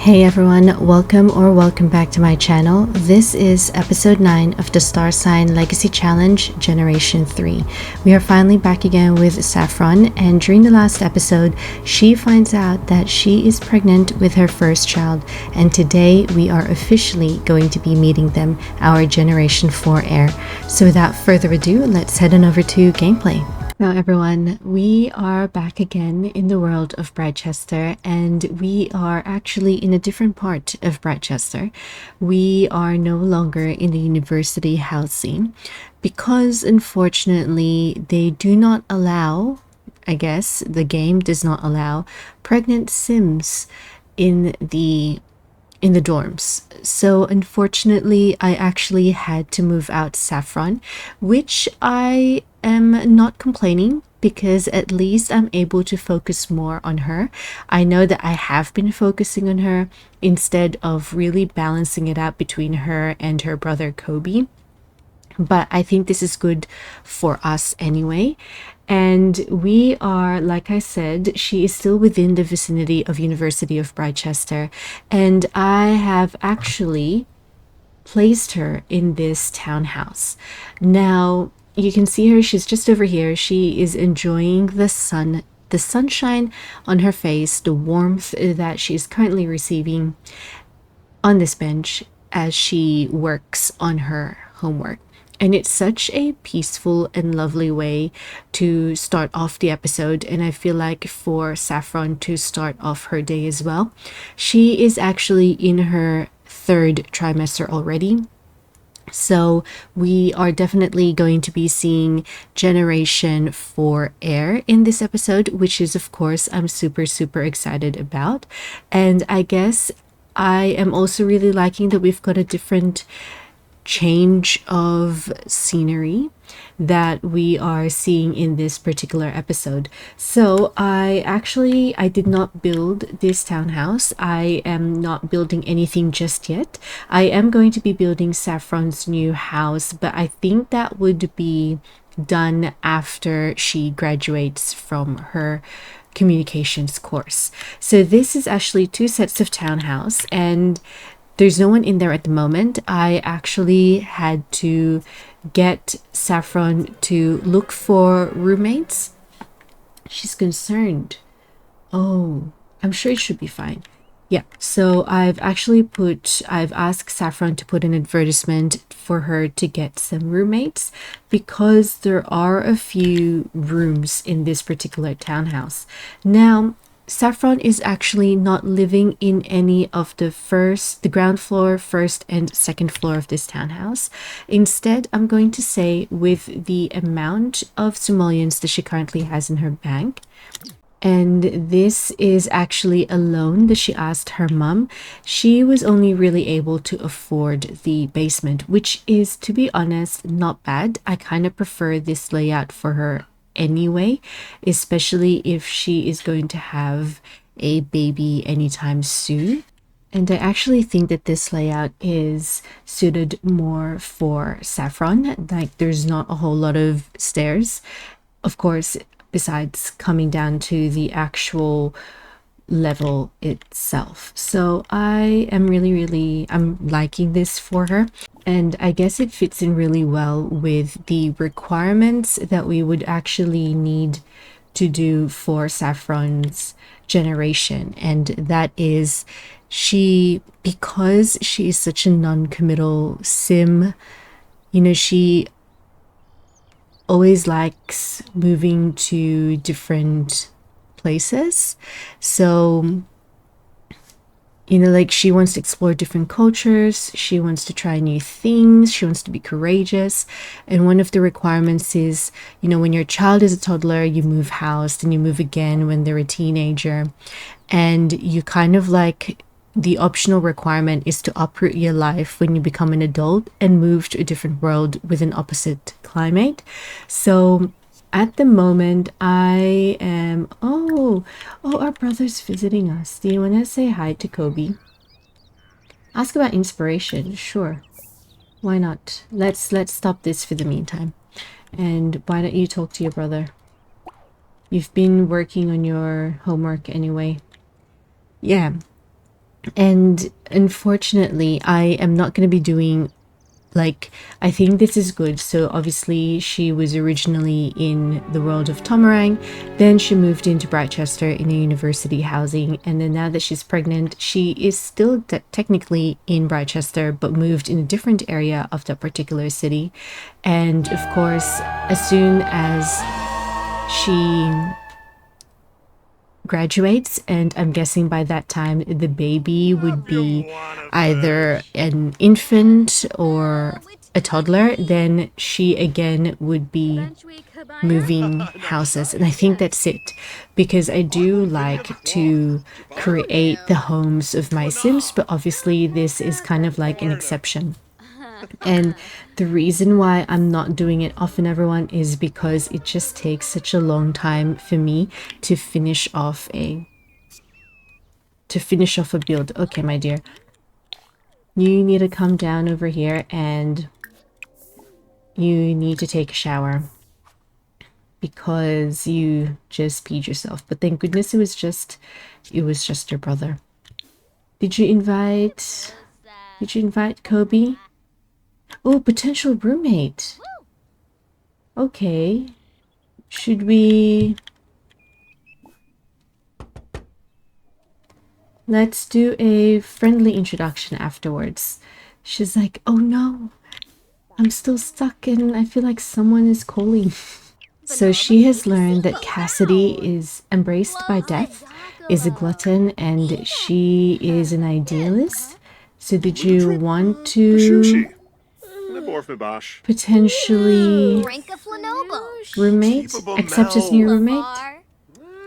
Hey everyone, welcome back to my channel. This is episode 9 of the Star Sign Legacy Challenge Generation 3. We are finally back again with Saffron, and during the last episode, she finds out that she is pregnant with her first child, and today we are officially going to be meeting them, our Generation 4 heir. So without further ado, let's head on over to gameplay. Now everyone, we are back again in the world of Brightchester, and we are actually in a different part of Brightchester. We are no longer in the university housing because unfortunately they do not allow, I guess the game does not allow pregnant Sims in the dorms. So unfortunately, I actually had to move out Saffron, which I am not complaining because at least I'm able to focus more on her. I know that I have been focusing on her instead of really balancing it out between her and her brother Kobe. But I think this is good for us anyway. And we are, like I said, she is still within the vicinity of University of Brightchester, and I have actually placed her in this townhouse. Now you can see her, she's just over here. She is enjoying the sunshine on her face, the warmth that she's currently receiving on this bench as she works on her homework. And it's such a peaceful and lovely way to start off the episode. And I feel like for Saffron to start off her day as well. She is actually in her third trimester already. So we are definitely going to be seeing Generation 4 heir in this episode, which is of course I'm super excited about. And I guess I am also really liking that we've got a different change of scenery that we are seeing in this particular episode. So I did not build this townhouse. I am not building anything just yet. I am going to be building Saffron's new house, but I think that would be done after she graduates from her communications course. So this is actually 2 sets of townhouse, and there's no one in there at the moment. I actually had to get Saffron to look for roommates. She's concerned. Oh, I'm sure it should be fine. Yeah, so I've asked Saffron to put an advertisement for her to get some roommates because there are a few rooms in this particular townhouse. Now, Saffron is actually not living in any of the ground floor, first and second floor of this townhouse. Instead, I'm going to say with the amount of simoleons that she currently has in her bank, and this is actually a loan that she asked her mom. She was only really able to afford the basement, which is, to be honest, not bad. I kind of prefer this layout for her anyway, especially if she is going to have a baby anytime soon. And I actually think that this layout is suited more for Saffron. Like, there's not a whole lot of stairs, of course, besides coming down to the actual level itself. So I am I'm liking this for her, and I guess it fits in really well with the requirements that we would actually need to do for Saffron's generation. And that is, because she is such a non-committal sim, she always likes moving to different places. So like, she wants to explore different cultures, she wants to try new things, she wants to be courageous. And one of the requirements is, when your child is a toddler, you move house, then you move again when they're a teenager, and you kind of like, the optional requirement is to uproot your life when you become an adult and move to a different world with an opposite climate. So at the moment, I am... Oh, our brother's visiting us. Do you want to say hi to Kobe? Ask about inspiration. Sure. Why not? Let's stop this for the meantime. And why don't you talk to your brother? You've been working on your homework anyway. Yeah. And unfortunately, I am not going to be doing, like, I think this is good. So obviously she was originally in the world of Tomarang, then she moved into Brightchester in a university housing, and then now that she's pregnant, she is still technically in Brightchester but moved in a different area of that particular city. And of course, as soon as she graduates, and I'm guessing by that time the baby would be either an infant or a toddler, then she again would be moving houses. And I think that's it, because I do like to create the homes of my Sims, but obviously this is kind of like an exception. And the reason why I'm not doing it often, everyone, is because it just takes such a long time for me to finish off a build. Okay, my dear, you need to come down over here and you need to take a shower because you just peed yourself. But thank goodness it was just your brother. Did you invite Kobe? Oh, potential roommate. Okay. Should we... Let's do a friendly introduction afterwards. She's like, oh no, I'm still stuck and I feel like someone is calling. So she has learned that Cassidy is embraced by death, is a glutton, and she is an idealist. So did you want to potentially roommate? Accept as new roommate?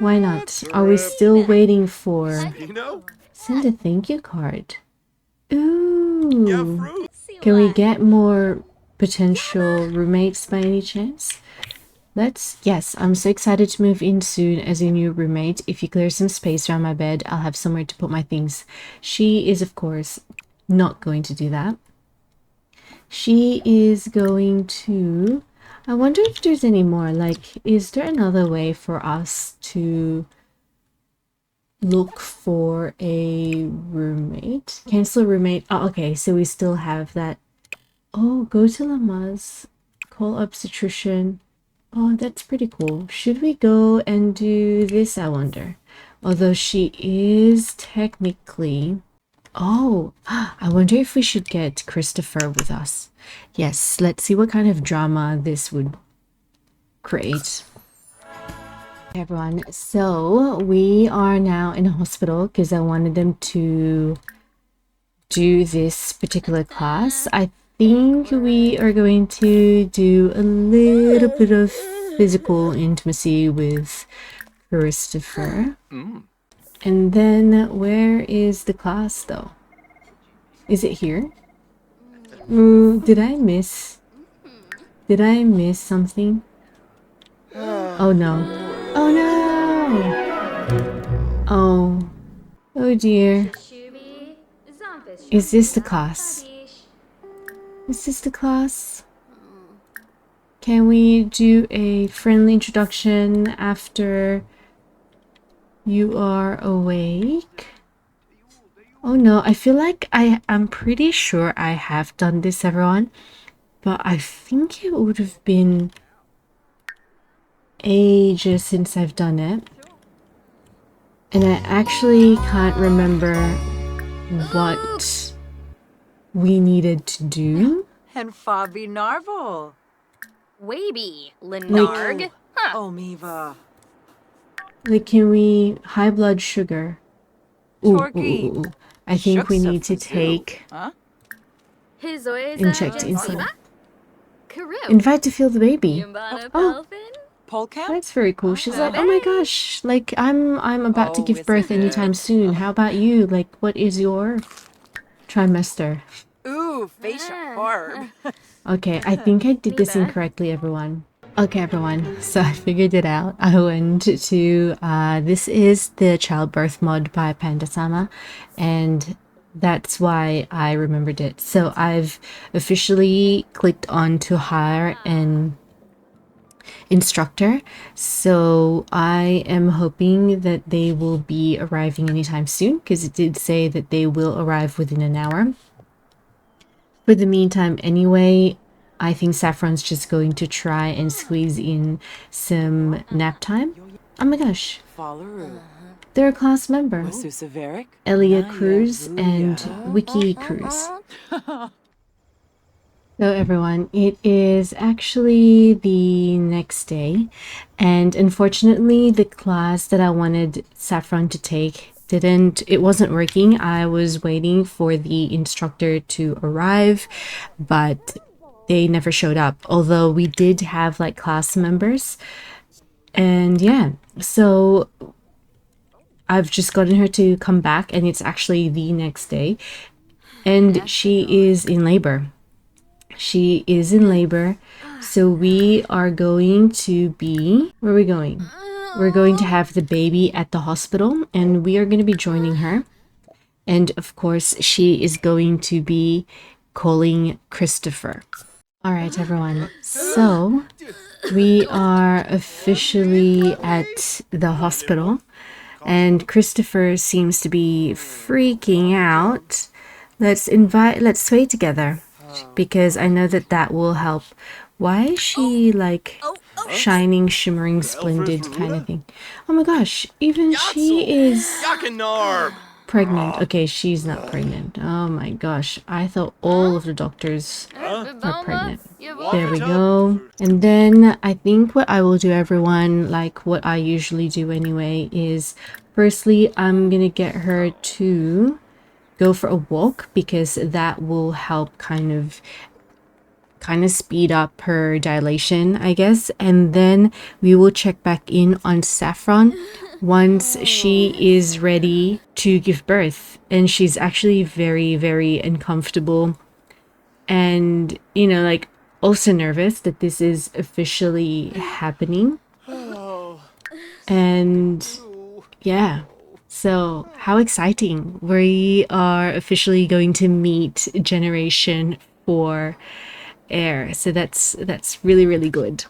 Why not? Are we still waiting for... Send a thank you card. Ooh. Can we get more potential roommates by any chance? Yes, I'm so excited to move in soon as a new roommate. If you clear some space around my bed, I'll have somewhere to put my things. She is, of course, not going to do that. She is going to... I wonder if there's any more. Like, is there another way for us to look for a roommate? Cancel roommate. Oh, okay, so we still have that. Oh, go to Lamaze. Call obstetrician. Oh, that's pretty cool. Should we go and do this, I wonder? Although she is technically... Oh, I wonder if we should get Christopher with us. Yes, let's see what kind of drama this would create. Hey everyone, so we are now in a hospital because I wanted them to do this particular class. I think we are going to do a little bit of physical intimacy with Christopher. And then where is the class though? Is it here? Did I miss something? Oh no. Oh no! Oh dear. Is this the class? Is this the class? Can we do a friendly introduction after you are awake? Oh no, I feel like I'm pretty sure I have done this, everyone, but I think it would have been ages since I've done it, and I actually can't remember what we needed to do. And Fabi Narvel. Waby, Lenarg. Omiva. Like, can we... High blood sugar. Ooh. I think we need to take... Inject insulin. Invite to feel the baby. Oh, that's very cool. She's like, oh my gosh, like, I'm about to give birth anytime soon. How about you? Like, what is your trimester? Ooh, facial barb. Okay, I think I did this incorrectly, everyone. Okay, everyone, so I figured it out. I went to, this is the childbirth mod by Panda-sama, and that's why I remembered it. So I've officially clicked on to hire an instructor. So I am hoping that they will be arriving anytime soon, because it did say that they will arrive within an hour. For the meantime, anyway, I think Saffron's just going to try and squeeze in some nap time. Oh my gosh, Fallaru. they're a class member. Susaveric. Elia Cruz and Wiki Cruz. So everyone, it is actually the next day, and unfortunately the class that I wanted Saffron to take it wasn't working. I was waiting for the instructor to arrive, but they never showed up, although we did have like class members. And yeah, so I've just gotten her to come back, and it's actually the next day, and she is in labor. She is in labor. So we are going to be... Where are we going? We're going to have the baby at the hospital, and we are going to be joining her. And of course, she is going to be calling Christopher. All right, everyone. So we are officially at the hospital, and Christopher seems to be freaking out. Let's sway together, because I know that that will help. Why is she like shining, shimmering, splendid kind of thing? Oh my gosh, even she is pregnant. Okay, she's not pregnant. Oh my gosh, I thought all of the doctors are pregnant. There we go. And then I think what I will do, everyone, like what I usually do anyway, is firstly I'm gonna get her to go for a walk, because that will help kind of speed up her dilation, I guess. And then we will check back in on Saffron once she is ready to give birth. And she's actually very, very uncomfortable, and you know, like also nervous that this is officially happening. And yeah, so how exciting. We are officially going to meet Generation 4 heir. So that's really, really good.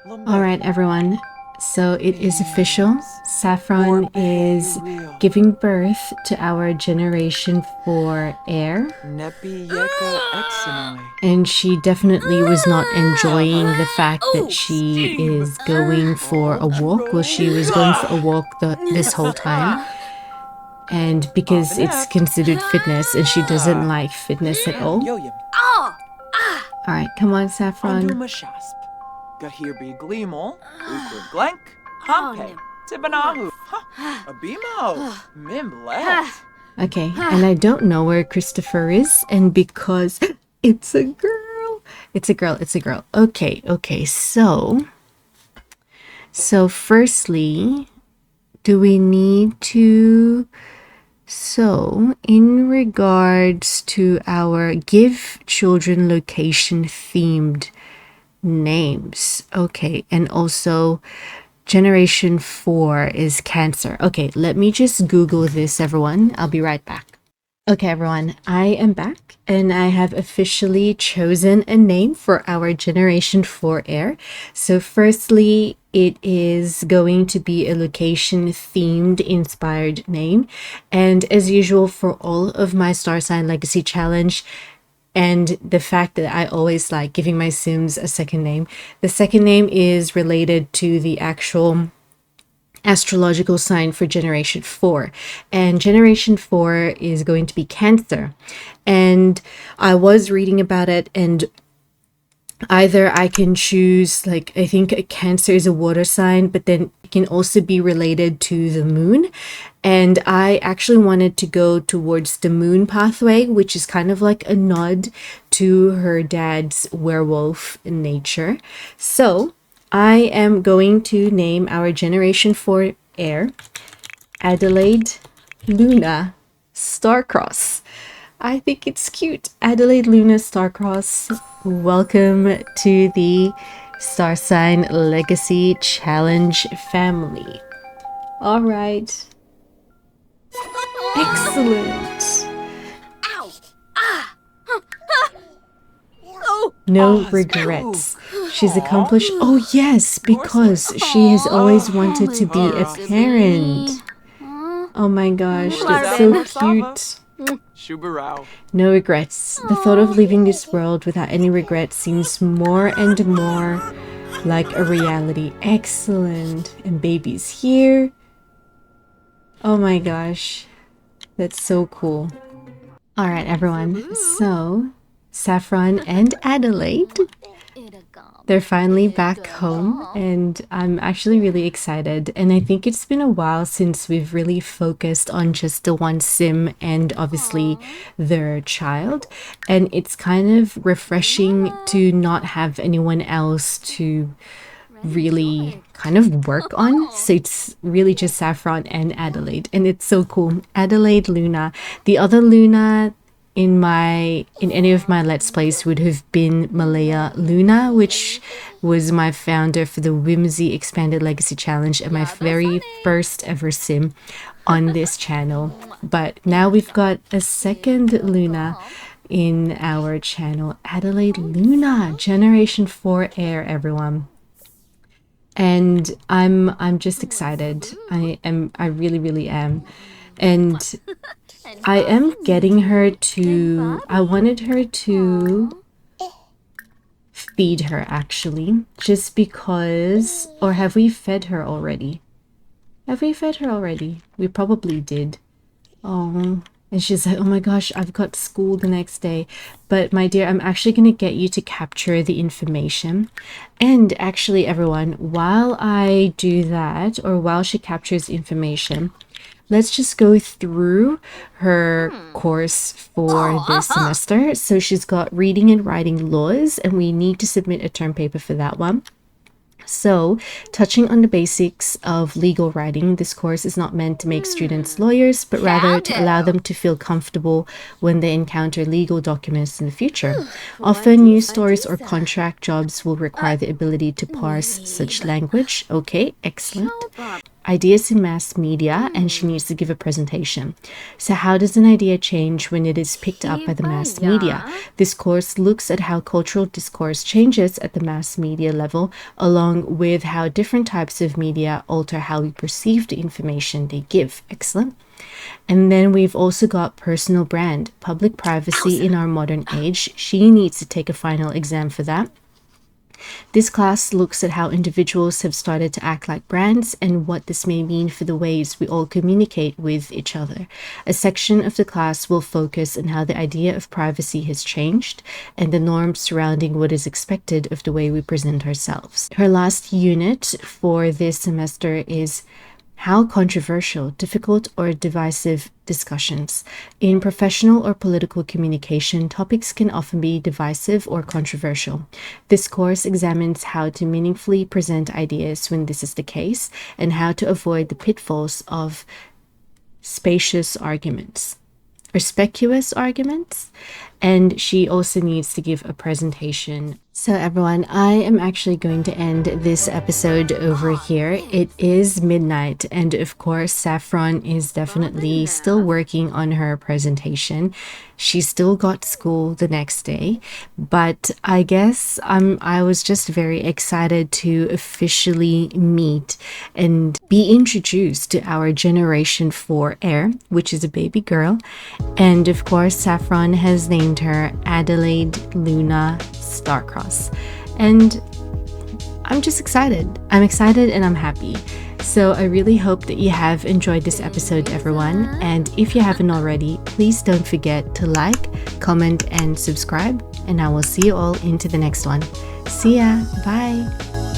All right, everyone. So it is official. Saffron is giving birth to our Generation 4 heir. And she definitely was not enjoying the fact that she is going for a walk. Well, she was going for a walk this whole time. And because it's considered fitness, and she doesn't like fitness at all. All right, come on, Saffron. Gahirbi Gleemol, Ukur Glenk, Hampe, Tibanahu, Abimo, Mimblet. Okay, and I don't know where Christopher is, and because it's a girl. It's a girl. Okay, so firstly, do we need to... So, in regards to our give children location themed names. Okay, and also Generation 4 is Cancer. Okay, let me just Google this, everyone. I'll be right back. Okay, everyone, I am back, and I have officially chosen a name for our Generation 4 heir. So firstly, it is going to be a location themed inspired name. And as usual for all of my Star Sign Legacy Challenge, and the fact that I always like giving my Sims a second name, the second name is related to the actual astrological sign for Generation 4, and Generation 4 is going to be Cancer. And I was reading about it, and either I can choose, like, I think Cancer is a water sign, but then it can also be related to the moon. And I actually wanted to go towards the moon pathway, which is kind of like a nod to her dad's werewolf nature. So I am going to name our Generation 4 heir Adelaide Luna Starcross. I think it's cute. Adelaide Luna Starcross, welcome to the Star Sign Legacy Challenge family. All right. Excellent. Ow! Ah! Oh! No Oh, regrets. spook. She's Aw. accomplished. Oh yes, because she has always wanted to be a parent. Oh my gosh, that's so cute. Shubarao. No regrets. The thought of leaving this world without any regrets seems more and more like a reality. Excellent. And baby's here. Oh my gosh. That's so cool. Alright everyone, so Saffron and Adelaide, they're finally back home and I'm actually really excited, and I think it's been a while since we've really focused on just the one sim and obviously their child, and it's kind of refreshing to not have anyone else to really kind of work on. So it's really just Saffron and Adelaide, and it's so cool. Adelaide, Luna. The other Luna in any of my Let's Plays would have been Malaya Luna, which was my founder for the Whimsy Expanded Legacy Challenge and my very first ever sim on this channel. But now we've got a second Luna in our channel, Adelaide Luna, Generation 4 Heir, everyone. And I'm just excited. I really am. And I am getting her to, I wanted her to feed her actually, just because, or have we fed her already? Have we fed her already? We probably did. Oh, and she's like, oh my gosh, I've got school the next day. But my dear, I'm actually going to get you to capture the information. And actually, everyone, while I do that, or while she captures information, let's just go through her course for this semester. So she's got reading and writing laws, and we need to submit a term paper for that one. So, touching on the basics of legal writing, this course is not meant to make students lawyers, but rather to allow them to feel comfortable when they encounter legal documents in the future. Often, news stories or contract jobs will require the ability to parse such language. Okay, excellent. Ideas in mass media, and she needs to give a presentation. So how does an idea change when it is picked up by the mass media? This course looks at how cultural discourse changes at the mass media level, along with how different types of media alter how we perceive the information they give. Excellent. And then we've also got personal brand, public privacy in our modern age. She needs to take a final exam for that. This class looks at how individuals have started to act like brands and what this may mean for the ways we all communicate with each other. A section of the class will focus on how the idea of privacy has changed and the norms surrounding what is expected of the way we present ourselves. Her last unit for this semester is how controversial, difficult, or divisive discussions. In professional or political communication, topics can often be divisive or controversial. This course examines how to meaningfully present ideas when this is the case, and how to avoid the pitfalls of specious arguments. And she also needs to give a presentation. So everyone, I am actually going to end this episode over here. It is midnight, and of course Saffron is definitely still working on her presentation. She's still got school the next day, but I guess I was just very excited to officially meet and be introduced to our Generation 4 heir, which is a baby girl. And of course Saffron has named her Adelaide Luna Starcross. And I'm just excited. I'm excited and I'm happy. So I really hope that you have enjoyed this episode, everyone. And if you haven't already, please don't forget to like, comment, and subscribe. And I will see you all into the next one. See ya. Bye.